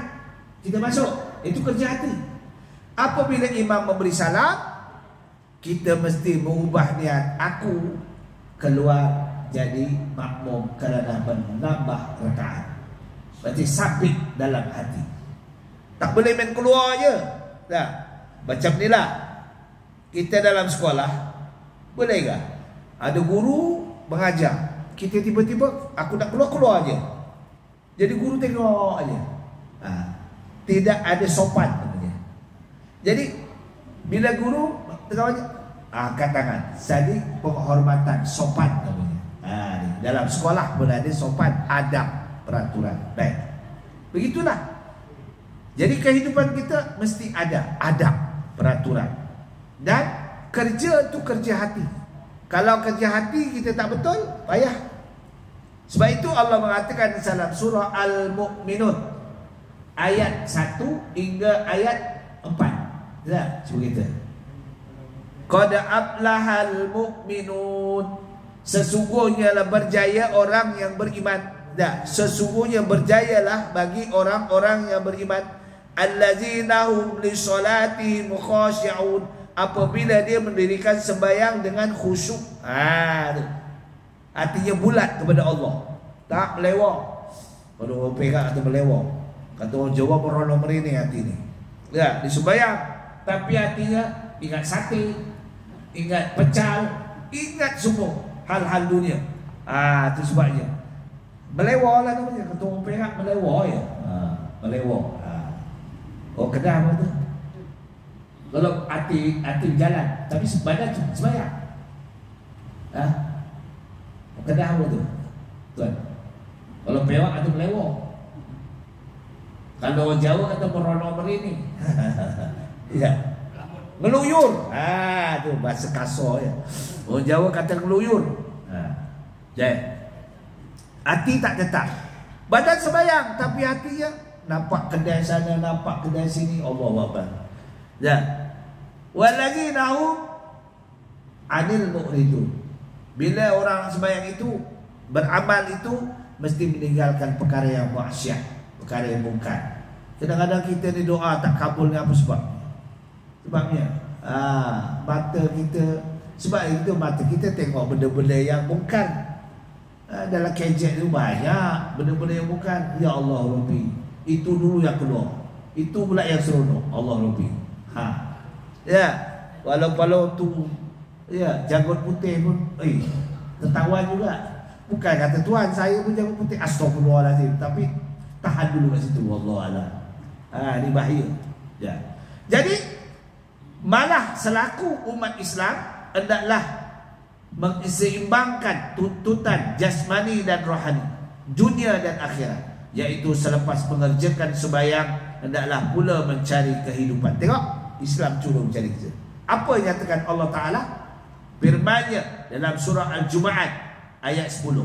Kita masuk. Itu kerja hati. Apabila imam memberi salam, kita mesti mengubah niat. Aku keluar jadi makmum kerana menambah rakaat. Berarti sabit dalam hati. Tak boleh main keluar je. Nah, macam ni lah. Kita dalam sekolah, boleh ke? Ada guru mengajar, kita tiba-tiba aku nak keluar je. Jadi guru tengok aja. Tidak ada sopan namanya. Jadi bila guru tengok aja, angkat tangan. Jadi penghormatan, sopan namanya. Dalam sekolah pun ada sopan, adab, peraturan. Baik. Begitulah. Jadi kehidupan kita mesti ada adab, peraturan. Dan kerja tu kerja hati. Kalau kerja hati kita tak betul, payah. Sebab itu Allah mengatakan dalam surah Al-Mu'minun ayat 1 hingga ayat 4. Ya, cuba kita. Qad aflahal mu'minun. Sesungguhnya lah berjaya orang yang beriman. Sesungguhnya berjayalah bagi orang-orang yang beriman. Allazina hum li salatihim khashi'un. Apabila dia mendirikan sembahyang dengan khusyuk. Hatinya bulat kepada Allah, tak melewah. Kalau orang Perak kata melewah, kata orang Jawa merono merini hati ni. Ya, di sembahyang tapi hatinya ingat sate, ingat pecal, ingat semua hal-hal dunia. Itu sebabnya melewah lah namanya. Kata orang Perak melewah ya. Melewah. Oh, Kedah apa tu? Kalau hati jalan tapi badan sembahyang. Kedah apa tu? Tuan. Kalau Perak atau melewah. Kalau orang Jawa kata merono merini. Ya. Ngeluyur. Tu bahasa kasar ya. Orang Jawa kata ngeluyur. Jadi hati tak tetap. Badan sembahyang tapi hatinya nampak kedai sana, nampak kedai sini. Allahu Akbar. Ya. Wallazina hum 'anil mu'ridun. Bila orang sembahyang itu beramal itu mesti meninggalkan perkara yang maksiat, perkara yang mungkar. Kadang-kadang kita ni doa tak kabul ni apa sebab? Sebabnya mata kita, sebab itu mata kita tengok benda-benda yang mungkar. Dalam kejek tu banyak benda-benda yang mungkar. Ya Allah Rabbi, itu dulu yang keluar, itu pula yang seronok. Allah Rabbi. Ya, walau tu ya, janggut putih pun tertawan juga. Bukan kata Tuhan saya pun janggut putih, astagfirullahalazim, tapi tahan dulu kat situ. Wallahualam. Ini bahaya. Ya. Jadi malah selaku umat Islam hendaklah mengiseimbangkan tuntutan jasmani dan rohani, dunia dan akhirat, yaitu selepas mengerjakan sembahyang hendaklah pula mencari kehidupan. Tengok, Islam cuma mencari kerja. Apa yang nyatakan Allah Ta'ala? Firman-Nya dalam surah Al-Jumu'ah ayat 10.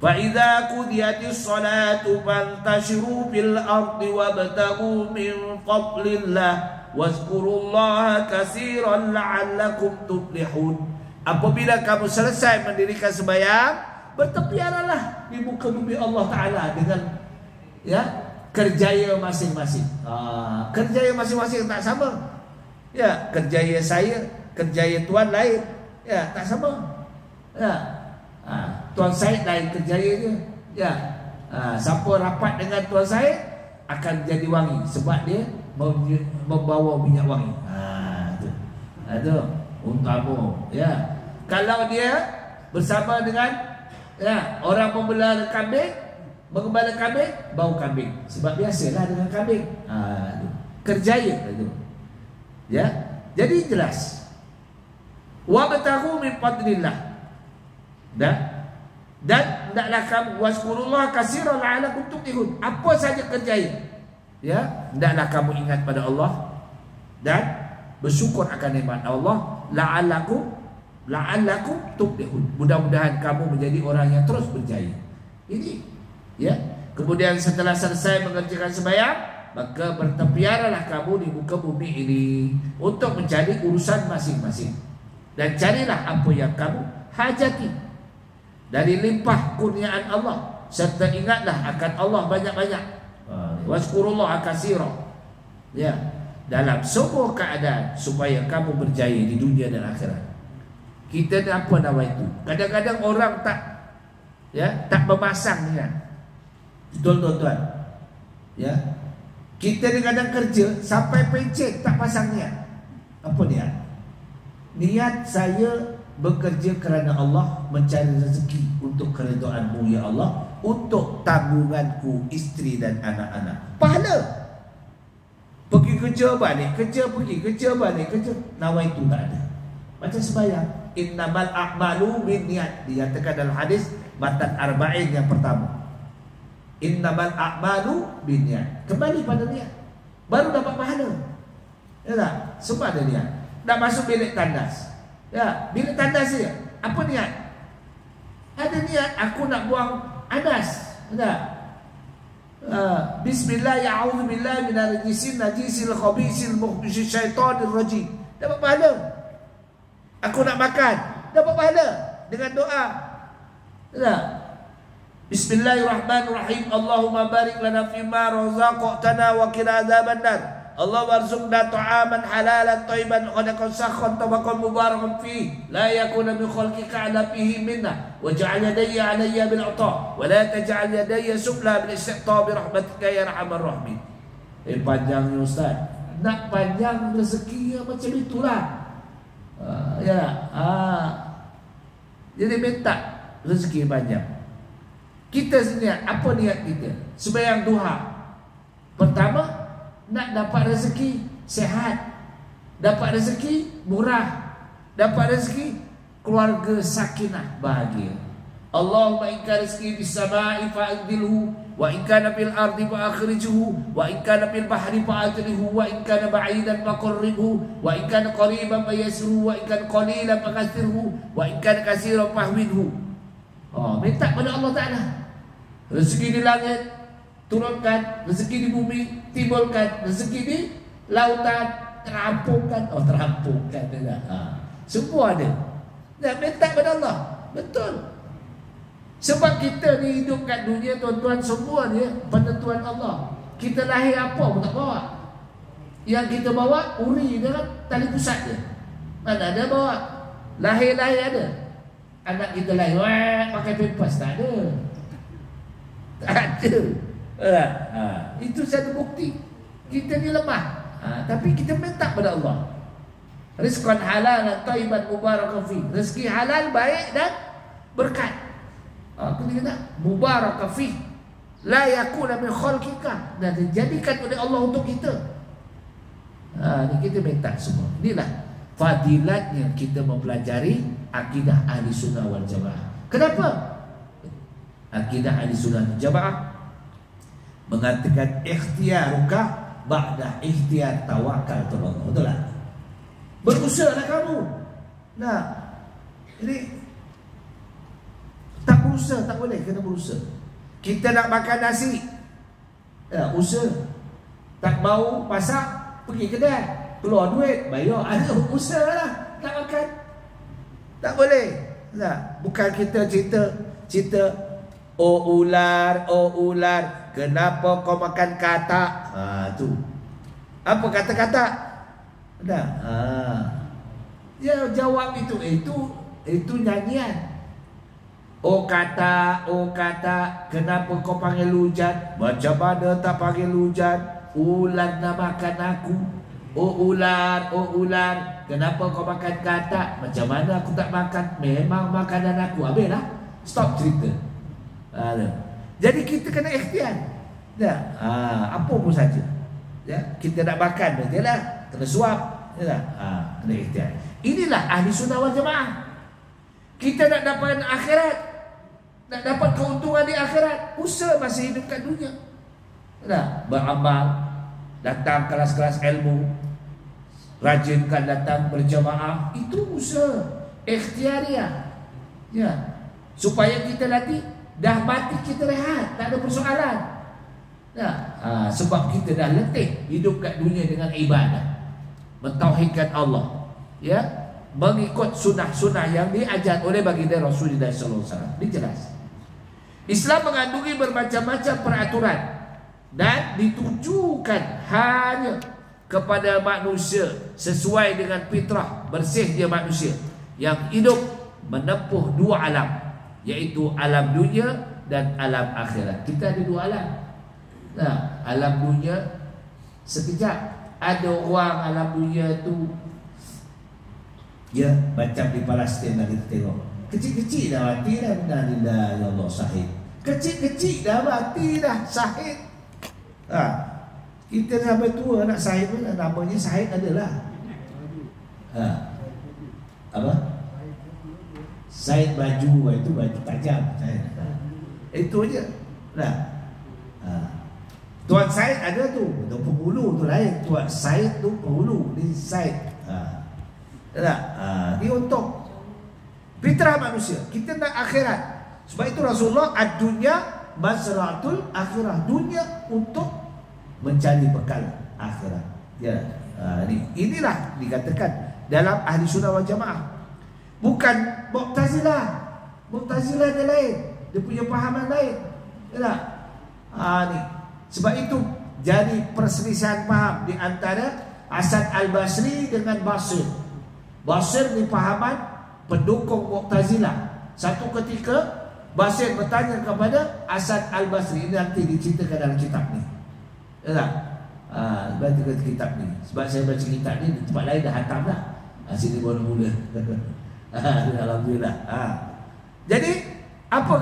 Fa idza qudiyatis salatu fantashiru fil ardi wabtaghu min fadlillah wazkurullaha katsiran la'allakum tuflihun. Apabila kamu selesai mendirikan sembahyang, bertepiaralah di muka bumi Allah Ta'ala dengan kerjaya masing-masing. Kerjaya masing-masing tak sama. Ya, kerjaya saya, kerjaya tuan lain. Ya, tak sama. Ya. Tuan Said lain kerjayanya. Ya. Siapa rapat dengan Tuan Said akan jadi wangi sebab dia membawa minyak wangi. Itu untamo. Ya. Kalau dia bersama dengan orang membela kambing, mengembala kambing, bau kambing. Sebab biasalah dengan kambing. Kerjaya itu. Ya. Jadi jelas. Wabtaghu min fadlillah. Dan hendaklah kamu wazkurullaha katsiran la'allakum tuflihun. Apa saja kerjaya, ya, hendaklah kamu ingat pada Allah dan bersyukur akan nikmat Allah. La'allakum tuflihun. Mudah-mudahan kamu menjadi orang yang terus berjaya. Ini, ya. Kemudian setelah selesai mengerjakan sembahyang, maka bertempiaralah kamu di muka bumi ini untuk mencari urusan masing-masing, dan carilah apa yang kamu hajati dari limpah kurniaan Allah, serta ingatlah akan Allah banyak-banyak. Wazkurullaha katsira, ya, dalam semua keadaan, supaya kamu berjaya di dunia dan akhirat. Kita ni apa nama itu? Kadang-kadang orang tak memasang niat. Betul tuan-tuan. Ya. Kita ni kadang kerja sampai pencet tak pasang niat. Apa niat? Niat saya bekerja kerana Allah, mencari rezeki untuk keridhaan-Mu ya Allah, untuk tanggunganku, isteri dan anak-anak. Pahala. Pergi kerja balik, kerja pergi, kerja balik, kerja. Nama itu tak ada. Macam sembahyang, innamal a'malu binniyat, dikatakan dalam hadis matan arba'in yang pertama. Innamal a'malu binniyat. Kembali pada niat, baru dapat pahala. Ya tak? Semua ada niat. Nak masuk bilik tandas, ya, bilik tandas saja. Apa niat? Ada niat, aku nak buang adas. Ya. Bismillah, ya'udzubillah minal najisin najisil khabisil mukhbisyil syaitanir rajim. Dapat pahala. Aku nak makan, dapat pahala dengan doa. Ya. Bismillahirrahmanirrahim. Allahumma barik lana fima razaqtana wa qina adzabannar. Allah warzuqna ta'aman halalan thayyiban ghadakan sakhan tabaqan mubarakan fi la yakuna min khalqika ala fihi minna waj'al yadayya 'alayya bil 'ata wa la taj'al yadayya sufla bil istiqta bi rahmatika ya arhamar rahimin. Panjangnya ustaz. Nak panjang rezeki macam itulah. Jadi minta rezeki panjang. Kita sendiri apa niat kita? Sembahyang duha. Pertama, nak dapat rezeki sehat, dapat rezeki murah, dapat rezeki keluarga sakinah bahagia. Allahumma in kana rizqi bis samai fa'dilhu wa in kana fil ardi fa'akhrijhu wa in kana fil bahri fa'adrihu wa in kana ba'idan faqarribhu wa in kana qariban fayassirhu wa in kana qalilan fakathirhu wa in kana katsiran fahwidhu. Minta pada Allah Ta'ala. Rezeki di langit turunkan, rezeki di bumi timbulkan, rezeki di lautan terampungkan. Terampungkan semua ada. Dan minta pada Allah. Betul. Sebab kita ni hidup kat dunia tuan-tuan, semua ni penentuan Allah. Kita lahir apa pun tak bawa. Yang kita bawa uri dalam tali pusat je. Mana ada bawa. Lahir-lahir ada. Anak kita lahir pakai pempas, tak ada. Tak ada. Itu satu bukti kita ni lemah. Tapi kita minta pada Allah. Rizqan halalan thayyiban mubarakan fi. Rezeki halal, baik dan berkat. Aku kata mubarakan fi. La yakuna min khalqika. Dan dijadikan oleh Allah untuk kita. Ni kita minta semua. Inilah fadilatnya kita mempelajari akidah ahli sunnah wal jamaah. Kenapa? Akidah ahli sunnah wal jamaah mengatakan ikhtiaruka ba'da ikhtiar tawakal tu Allah. Betul tak? Berusahalah kamu. Nah, ini tak berusaha tak boleh, kena berusaha. Kita nak makan nasi, ya, usaha. Tak mau masak, pergi kedai, keluar duit, bayar, ada usahalah nak makan. Tak boleh. Nah, bukan kita cerita oh ular, kenapa kau makan katak? Tu. Apa kata-kata? Dah. Dia jawab itu nyanyian. Oh kata, kenapa kau panggil hujan? Macam mana tak panggil hujan? Ular nak makan aku. Oh ular, kenapa kau makan katak? Macam mana aku tak makan? Memang makanan aku. Habislah. Stop cerita. Jadi kita kena ikhtiar. Apa pun saja. Ya, kita nak makan berarti lah kena suap. Ya, kena ikhtiar. Inilah ahli sunnah wal jamaah. Kita nak dapat akhirat, nak dapat keuntungan di akhirat, usaha masih hidup kat dunia. Beramal, datang kelas-kelas ilmu, rajinkan datang berjamaah, itu usaha ikhtiariah. Ya, supaya kita nanti dah mati kita rehat, tak ada persoalan. Sebab kita dah letih hidup kat dunia dengan ibadah, mentauhidkan Allah, ya, mengikut sunnah-sunnah yang diajar oleh baginda Rasulullah SAW. Ini jelas. Islam mengandungi bermacam-macam peraturan dan ditujukan hanya kepada manusia sesuai dengan fitrah bersih dia manusia yang hidup menempuh dua alam, iaitu alam dunia dan alam akhirat. Kita ada dua alam. Nah, alam dunia sekejap. Ada orang alam dunia tu, ya, macam di Palestin lah kita tengok, kecil-kecil dah mati dah. Alhamdulillah, ya Allah, syahid. Kecil-kecil dah mati dah, syahid. Kita sampai tua nak syahid pun namanya syahid adalah apa? Syahid baju, itu baju tajam. Itu je. Nah, Tuan Syahid ada tu, untuk penghulu tu lain. Tuan Syahid tu penghulu, ni Syahid. Dia untuk fitrah manusia. Kita nak akhirat. Sebab itu Rasulullah, ad-dunya mazra'atul akhirah. Dunia untuk mencari bekal akhirat. Ya, inilah dikatakan dalam ahli sunnah wal jamaah. Bukan Mu'tazilah. Mu'tazilah dia lain, dia punya pahaman lain. Ya, ni. Sebab itu jadi perselisihan faham di antara Hasan Al-Basri dengan Basir. Basir ni pahaman pendukung Mu'tazilah. Satu ketika Basir bertanya kepada Hasan Al-Basri, ini nanti diceritakan dalam kitab ni. Ya, baca kitab ni. Sebab saya baca kitab ni di tempat lain dah hantam dah. Sini baru mula. Alhamdulillah. Jadi apa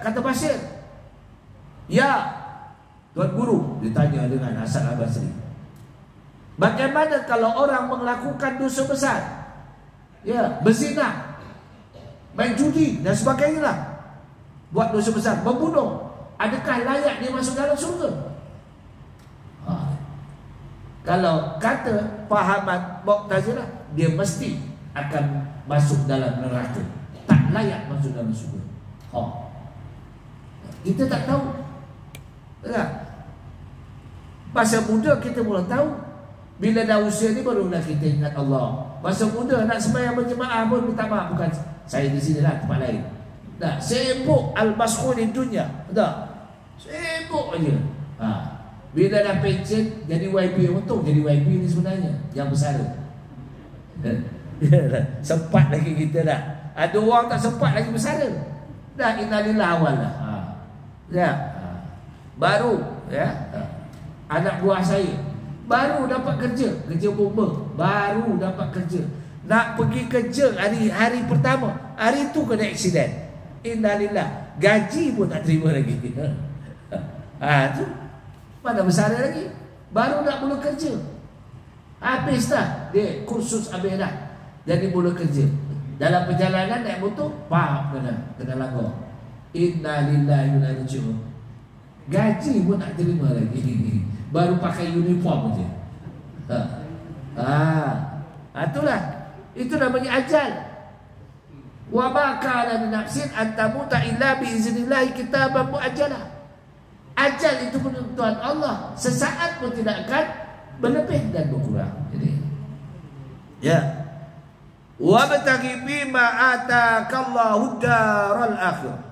kata Basir? Ya, Tuan Guru ditanya dengan Hasan Al-Basri, bagaimana kalau orang melakukan dosa besar, ya, berzina, main judi dan sebagainya lah, buat dosa besar, membunuh, adakah layak dia masuk dalam surga? Kalau kata pahaman Mu'tazilah, dia mesti akan masuk dalam neraka, tak layak masuk dalam surga. Kita tak tahu. Tak? Masa muda kita mula tahu. Bila dah usia ni barulah kita ingat Allah. Masa muda nak sembahyang berjemaah pun minta maaf, bukan saya di sini lah, tempat lain. Tak, sibuk al-maskhul di dunia. Tak, sibuk aja. Bila dah pencen jadi YB, untung jadi YB ni sebenarnya yang besar. Sempat lagi kita dah. Ada orang tak sempat lagi besar. Dah innalillah awal lah. Ya. Baru, ya, anak buah saya baru dapat kerja bomba, baru dapat kerja. Nak pergi kerja hari pertama, hari tu kena aksiden. Innalillah, gaji pun tak terima lagi. Tu mana besar lagi, baru nak mula kerja. Habis dah dia kursus habis dah, jadi mula kerja. Dalam perjalanan naik motor, kena langgar. Innalillahi wa inna ilaihi raji'un. Gaji pun tak terima lagi. Baru pakai uniform je. Itulah. Itu namanya ajal. Wa ma kana li nafsin an tamuta illa bi iznillah kitaban muajjalah. Ajal itu penentuan Allah. Sesaat pun tidak akan berlebih dan berkurang. Jadi, ya. Wa bataghi bima atakallahu daral akhirah.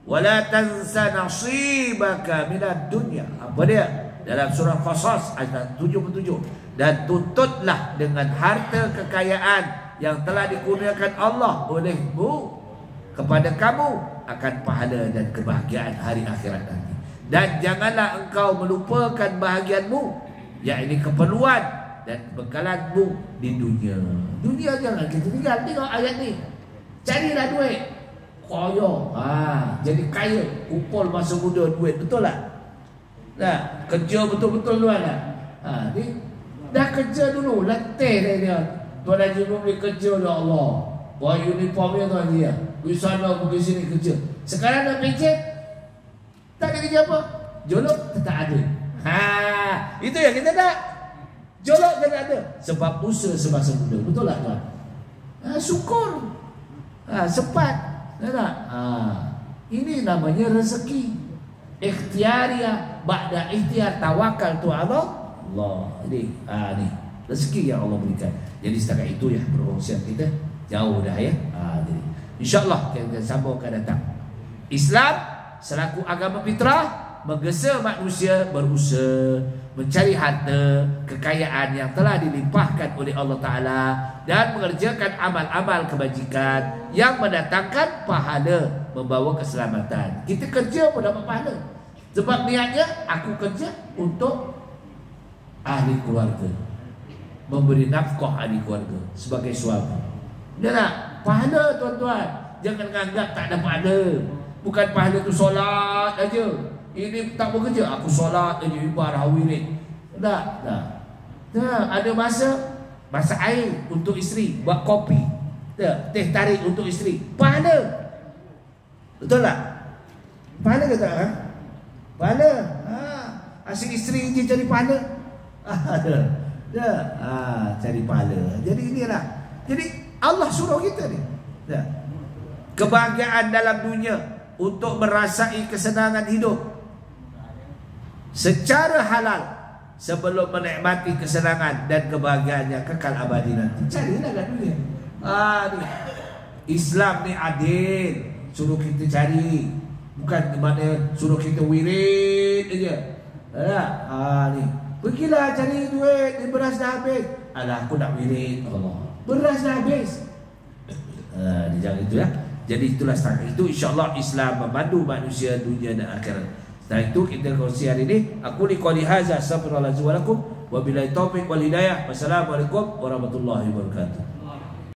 Wala tansa nasibaka minad dunya. Apa dia? Dalam surah Qasas ayat 77. Dan tuntutlah dengan harta kekayaan yang telah dikurniakan Allah olehmu kepada kamu akan pahala dan kebahagiaan hari akhirat nanti. Dan janganlah engkau melupakan bahagianmu, yakni keperluan dan kebekalanmu di dunia. Dunia jangan kita tinggal. Tengok ayat ni. Carilah duit. Koyo, jadi kaya, kumpul masa muda duit, betul tak? Nah, kerja betul-betul luar lah. Ni dah kerja dulu, letih dia. Tuan Haji Mumli kerja, ya Allah, bawa uniformnya tuan dia, pergi sana pergi sini kerja. Sekarang nak pencet, tak ada kerja apa, jolok tetap ada. Itu yang kita nak. Jolok tetap ada, sebab usaha semasa muda, betul tak tuan? Syukur, sempat. Tak? Ini namanya rezeki. Ikhtiariyah ba'da ikhtiar, tawakal tu Allah. Ini ni rezeki yang Allah berikan. Jadi setakat itu ya perkongsian kita, jauh dah ya. Jadi insya-Allah kita sambung akan datang. Islam selaku agama fitrah menggesa manusia berusaha mencari harta kekayaan yang telah dilimpahkan oleh Allah Ta'ala dan mengerjakan amal-amal kebajikan yang mendatangkan pahala, membawa keselamatan. Kita kerja pun dapat pahala, sebab niatnya aku kerja untuk ahli keluarga, memberi nafkah ahli keluarga sebagai suami. Dia tak? Pahala tuan-tuan. Jangan anggap tak ada pahala. Bukan pahala tu solat aja. Ini tak bekerja, aku solat aja, ibadah wirid. Tak. Ada masa air untuk isteri, buat kopi. Tak, teh tarik untuk isteri. Pahala. Betul tak? Pahala ke tak? Pahala. Asyik isteri je cari pahala. Cari pahala. Jadi inilah. Jadi Allah suruh kita ni. Kebahagiaan dalam dunia untuk merasai kesenangan hidup secara halal sebelum menikmati kesenangan dan kebahagiaan yang kekal abadi nanti. Carilah kat dunia. Ni Islam ni adil, suruh kita cari, bukan di mana suruh kita wirid aja. Ni pergilah cari duit, ni beras dah habis. Alah, aku nak wirid. Allah, beras dah habis. Jangan itu ya. Jadi itulah setakat itu insya-Allah Islam memandu manusia dunia dan akhirat. Setelah itu kita kongsi hari ini. Aku li qouli hadza astaghfirullahalazim wa lakum wa billahi taufiq wal hidayah. Wassalamualaikum warahmatullahi wabarakatuh.